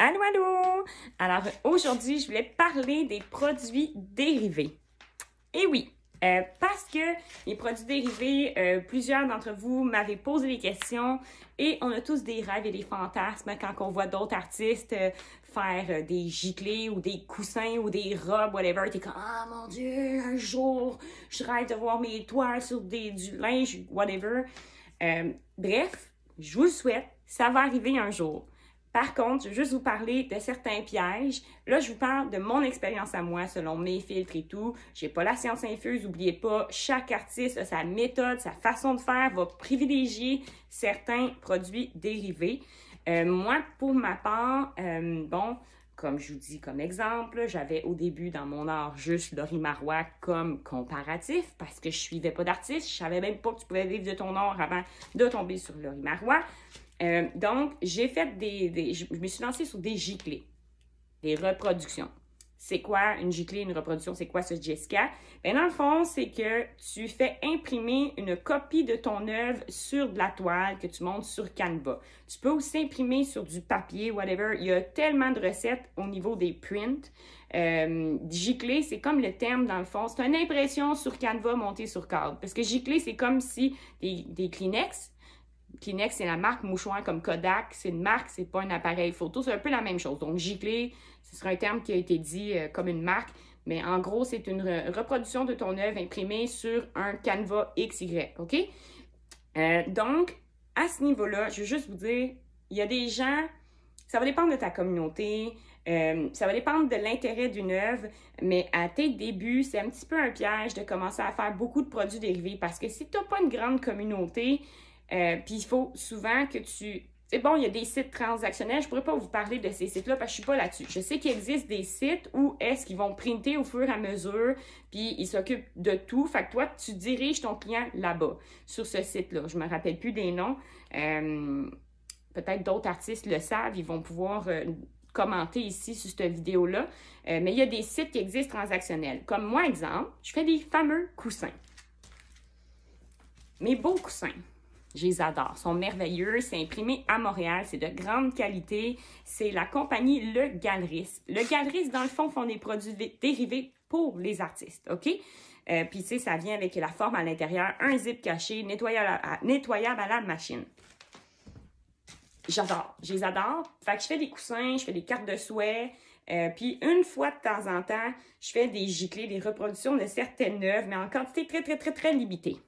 Allô, allô! Alors, aujourd'hui, je voulais parler des produits dérivés. Et oui, parce que les produits dérivés, plusieurs d'entre vous m'avaient posé des questions et on a tous des rêves et des fantasmes quand on voit d'autres artistes faire des giclées ou des coussins ou des robes, whatever. T'es comme, ah mon Dieu, un jour, je rêve de voir mes toiles sur du linge, whatever. Bref, je vous le souhaite, ça va arriver un jour. Par contre, je vais juste vous parler de certains pièges. Là, je vous parle de mon expérience à moi, selon mes filtres et tout. J'ai pas la science infuse, n'oubliez pas, chaque artiste a sa méthode, sa façon de faire, va privilégier certains produits dérivés. Moi, pour ma part, bon, comme je vous dis comme exemple, j'avais au début dans mon art juste Laurie Marois comme comparatif parce que je suivais pas d'artiste. Je savais même pas que tu pouvais vivre de ton art avant de tomber sur Laurie Marois. Donc, j'ai fait je me suis lancée sur des giclées, des reproductions. C'est quoi une giclée, une reproduction? C'est quoi ça, Jessica? Bien, dans le fond, c'est que tu fais imprimer une copie de ton œuvre sur de la toile que tu montes sur Canva. Tu peux aussi imprimer sur du papier, whatever. Il y a tellement de recettes au niveau des prints. Giclée, c'est comme le terme dans le fond. C'est une impression sur Canva montée sur cadre. Parce que giclée, c'est comme si des Kleenex. Kleenex, c'est la marque mouchoir comme Kodak. C'est une marque, c'est pas un appareil photo. C'est un peu la même chose. Donc, giclée, ce sera un terme qui a été dit comme une marque. Mais en gros, c'est une reproduction de ton œuvre imprimée sur un Canva XY. OK? Donc, à ce niveau-là, je veux juste vous dire, il y a des gens, ça va dépendre de ta communauté, ça va dépendre de l'intérêt d'une œuvre, mais à tes débuts, c'est un petit peu un piège de commencer à faire beaucoup de produits dérivés parce que si tu n'as pas une grande communauté, puis il faut souvent que tu... C'est bon, il y a des sites transactionnels. Je ne pourrais pas vous parler de ces sites-là parce que je ne suis pas là-dessus. Je sais qu'il existe des sites où est-ce qu'ils vont printer au fur et à mesure, puis ils s'occupent de tout. Fait que toi, tu diriges ton client là-bas, sur ce site-là. Je ne me rappelle plus des noms. Peut-être d'autres artistes le savent. Ils vont pouvoir commenter ici sur cette vidéo-là. Mais il y a des sites qui existent transactionnels. Comme moi, exemple, je fais des fameux coussins. Mes beaux coussins. Je les adore. Ils sont merveilleux. C'est imprimé à Montréal. C'est de grande qualité. C'est la compagnie Le Galeris. Le Galeris, dans le fond, font des produits dérivés pour les artistes. OK? Puis, tu sais, ça vient avec la forme à l'intérieur, un zip caché, nettoyable à la machine. J'adore. Je les adore. Fait que je fais des coussins, je fais des cartes de souhait. Puis, une fois de temps en temps, je fais des giclées, des reproductions de certaines œuvres, mais en quantité très limitée.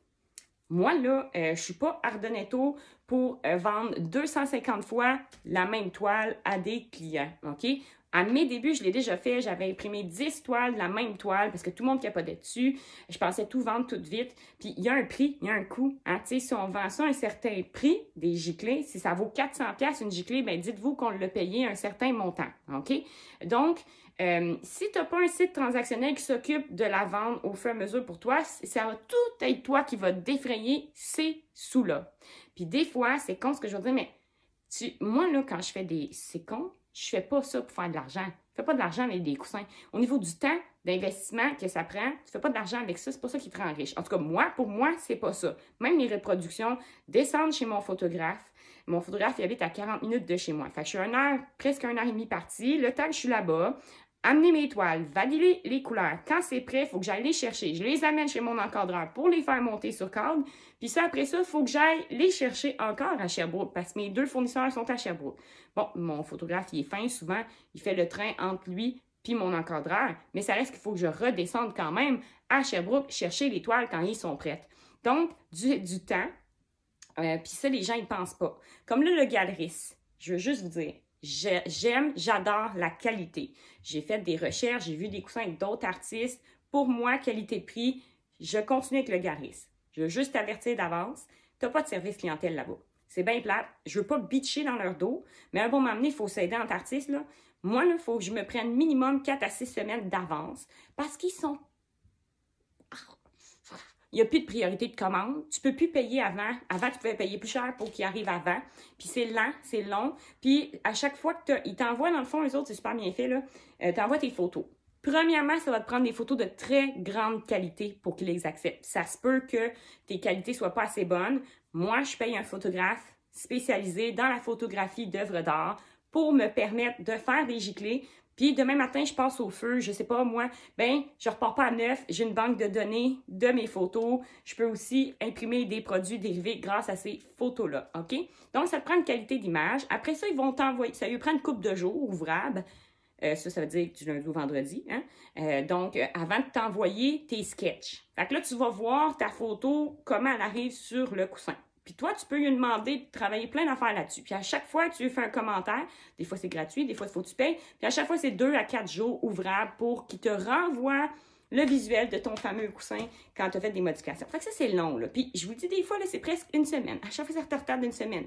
Moi, là, je suis pas Ardonetto pour vendre 250 fois la même toile à des clients, OK? À mes débuts, je l'ai déjà fait. J'avais imprimé 10 toiles de la même toile parce que tout le monde capotait dessus. Je pensais tout vendre tout vite. Puis, il y a un prix, il y a un coût. Hein? Tu sais, si on vend ça à un certain prix, des giclées, si ça vaut 400$ une giclée, bien, dites-vous qu'on l'a payé un certain montant, OK? Donc, si tu n'as pas un site transactionnel qui s'occupe de la vente au fur et à mesure pour toi, ça va tout être toi qui va défrayer ces sous-là. Puis des fois, c'est con ce que je veux dire, mais moi, là, quand je fais c'est con, je fais pas ça pour faire de l'argent. Je fais pas de l'argent avec des coussins. Au niveau du temps d'investissement que ça prend, tu fais pas de l'argent avec ça, c'est pas ça qui te rend riche. En tout cas, pour moi, c'est pas ça. Même les reproductions, descendre chez mon photographe. Mon photographe, il habite à 40 minutes de chez moi. Fait que je suis presque 1h30 partie. Le temps que je suis là-bas, amener mes toiles, valider les couleurs. Quand c'est prêt, il faut que j'aille les chercher. Je les amène chez mon encadreur pour les faire monter sur cadre. Puis ça, après ça, il faut que j'aille les chercher encore à Sherbrooke parce que mes 2 fournisseurs sont à Sherbrooke. Bon, mon photographe, il est fin. Souvent, il fait le train entre lui puis mon encadreur. Mais ça reste qu'il faut que je redescende quand même à Sherbrooke chercher les toiles quand ils sont prêtes. Donc, du temps. Puis ça, les gens, ils pensent pas. Comme là, le Galeris, je veux juste vous dire, j'adore la qualité. J'ai fait des recherches, j'ai vu des coussins avec d'autres artistes. Pour moi, qualité-prix, je continue avec le Galeris. Je veux juste t'avertir d'avance, tu n'as pas de service clientèle là-bas. C'est bien plate. Je veux pas bitcher dans leur dos, mais à un bon moment donné, il faut s'aider entre artistes. Là. Moi, il faut que je me prenne minimum 4 à 6 semaines d'avance parce qu'ils sont... Il n'y a plus de priorité de commande. Tu ne peux plus payer avant. Avant, tu pouvais payer plus cher pour qu'il arrive avant. Puis c'est lent, c'est long. Puis à chaque fois qu'ils t'envoient, dans le fond, les autres, c'est super bien fait, là. Tu envoies tes photos. Premièrement, ça va te prendre des photos de très grande qualité pour qu'ils les acceptent. Ça se peut que tes qualités ne soient pas assez bonnes. Moi, je paye un photographe spécialisé dans la photographie d'œuvres d'art pour me permettre de faire des giclées. Puis demain matin, je passe au feu, je sais pas moi, ben je repars pas à neuf, j'ai une banque de données de mes photos. Je peux aussi imprimer des produits dérivés grâce à ces photos-là, OK? Donc, ça te prend une qualité d'image. Après ça, ils vont t'envoyer, ça lui prend une couple de jours ouvrables. Ça veut dire du lundi au vendredi. Hein? Donc, avant de t'envoyer tes sketchs. Fait que là, tu vas voir ta photo, comment elle arrive sur le coussin. Puis toi, tu peux lui demander de travailler plein d'affaires là-dessus. Puis à chaque fois, tu lui fais un commentaire. Des fois, c'est gratuit, des fois, il faut que tu payes. Puis à chaque fois, c'est 2 à 4 jours ouvrables pour qu'il te renvoie le visuel de ton fameux coussin quand tu as fait des modifications. Fait que ça, c'est long, là. Puis je vous dis, des fois, là, c'est presque une semaine. À chaque fois, ça te retarde d'une semaine.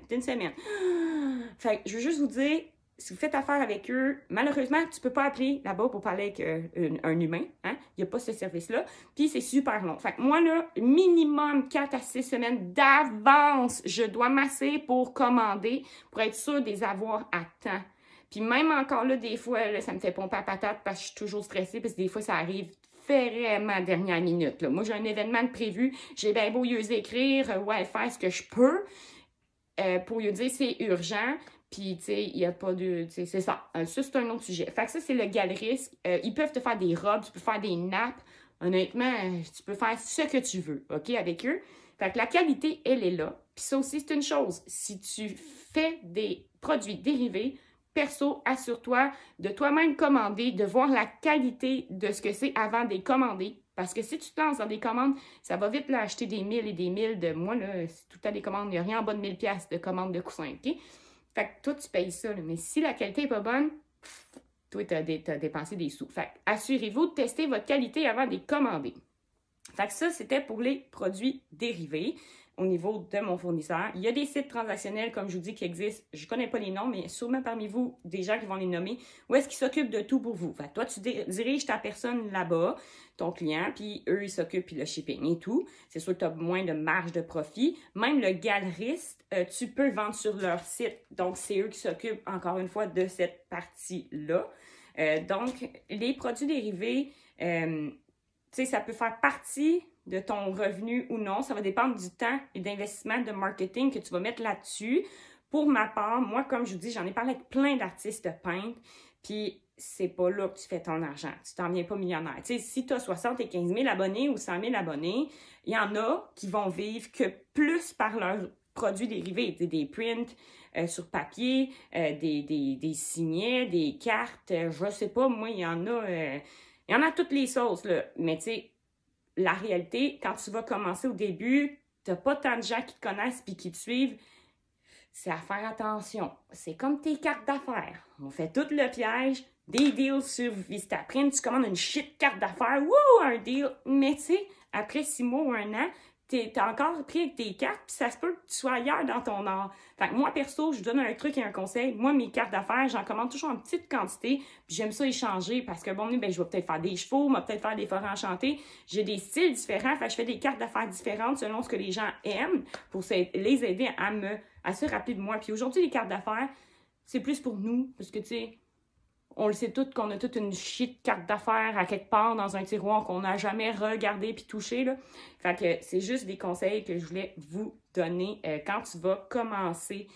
Fait que je veux juste vous dire, si vous faites affaire avec eux, malheureusement, tu ne peux pas appeler là-bas pour parler avec un humain. Hein? Il n'y a pas ce service-là. Puis, c'est super long. Fait que moi, là, minimum 4 à 6 semaines d'avance, je dois masser pour commander, pour être sûr de les avoir à temps. Puis même encore là, des fois, là, ça me fait pomper à patate parce que je suis toujours stressée, parce que des fois, ça arrive vraiment à la dernière minute. Là. Moi, j'ai un événement de prévu. J'ai bien beau lui écrire, ouais, faire ce que je peux pour lui dire c'est urgent. Puis, tu sais, il n'y a pas de... C'est ça. Ça, c'est un autre sujet. Fait que ça, c'est le galeriste. Ils peuvent te faire des robes, tu peux faire des nappes. Honnêtement, tu peux faire ce que tu veux, OK, avec eux. Fait que la qualité, elle est là. Puis ça aussi, c'est une chose. Si tu fais des produits dérivés, perso, assure-toi de toi-même commander, de voir la qualité de ce que c'est avant de les commander. Parce que si tu te lances dans des commandes, ça va vite là, acheter des 1000 et des 1000 de... Moi, là, c'est tout à des commandes. Il n'y a rien en bas de 1000$ de commandes de coussins, OK? Fait que toi, tu payes ça. Là. Mais si la qualité n'est pas bonne, toi, tu as dépensé des sous. Fait que assurez-vous de tester votre qualité avant de les commander. Fait que ça, c'était pour les produits dérivés au niveau de mon fournisseur. Il y a des sites transactionnels, comme je vous dis, qui existent. Je ne connais pas les noms, mais sûrement parmi vous, des gens qui vont les nommer. Où est-ce qu'ils s'occupent de tout pour vous? Fait que toi, tu diriges ta personne là-bas, ton client, puis eux, ils s'occupent, puis le shipping et tout. C'est sûr que tu as moins de marge de profit. Même le galeriste, tu peux vendre sur leur site. Donc, c'est eux qui s'occupent, encore une fois, de cette partie-là. Donc, les produits dérivés, tu sais, ça peut faire partie de ton revenu ou non. Ça va dépendre du temps et d'investissement de marketing que tu vas mettre là-dessus. Pour ma part, moi, comme je vous dis, j'en ai parlé avec plein d'artistes peintres, puis c'est pas là que tu fais ton argent. Tu t'en viens pas millionnaire. Tu sais, si tu as 75 000 abonnés ou 100 000 abonnés, il y en a qui vont vivre que plus par leurs produits dérivés, des prints sur papier, des signets, des cartes, je sais pas, moi, il y en a toutes les sauces, là. Mais tu sais, la réalité, quand tu vas commencer au début, tu n'as pas tant de gens qui te connaissent et qui te suivent. C'est à faire attention. C'est comme tes cartes d'affaires. On fait tout le piège, des deals sur Vistaprint. Tu commandes une shit carte d'affaires, wouh, un deal. Mais tu sais, après 6 mois ou 1 an, t'es encore pris avec tes cartes, puis ça se peut que tu sois ailleurs dans ton art. Fait que moi, perso, je vous donne un truc et un conseil. Moi, mes cartes d'affaires, j'en commande toujours en petite quantité, puis j'aime ça échanger parce que, bon, ben, je vais peut-être faire des chevaux, je vais peut-être faire des forêts enchantées. J'ai des styles différents, fait que je fais des cartes d'affaires différentes selon ce que les gens aiment pour les aider à se rappeler de moi. Puis aujourd'hui, les cartes d'affaires, c'est plus pour nous, parce que, tu sais, on le sait tous qu'on a toute une shit carte d'affaires à quelque part dans un tiroir qu'on n'a jamais regardé puis touché, là. Fait que c'est juste des conseils que je voulais vous donner quand tu vas commencer.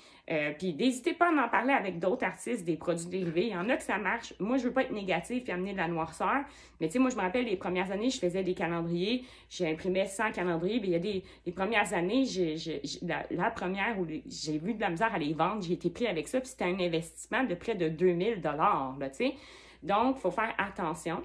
Puis n'hésitez pas à en parler avec d'autres artistes des produits dérivés. Il y en a que ça marche. Moi, je veux pas être négative et amener de la noirceur. Mais tu sais, moi, je me rappelle les premières années, je faisais des calendriers. J'ai 100 calendriers. Puis il y a les premières années, la première où j'ai eu de la misère à les vendre, j'ai été pris avec ça. Puis c'était un investissement de près de 2000 $, là, tu sais. Donc, il faut faire attention.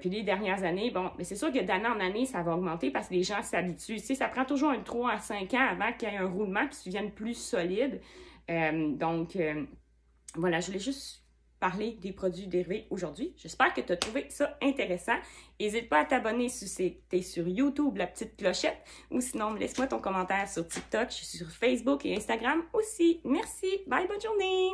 Puis les dernières années, bon, mais c'est sûr que d'année en année, ça va augmenter parce que les gens s'habituent. Tu sais, ça prend toujours 3 à 5 ans avant qu'il y ait un roulement puis qu'ils deviennent plus solides. Voilà, je voulais juste parler des produits dérivés aujourd'hui. J'espère que tu as trouvé ça intéressant. N'hésite pas à t'abonner si tu es sur YouTube, la petite clochette, ou sinon, laisse-moi ton commentaire sur TikTok, je suis sur Facebook et Instagram aussi. Merci, bye, bonne journée!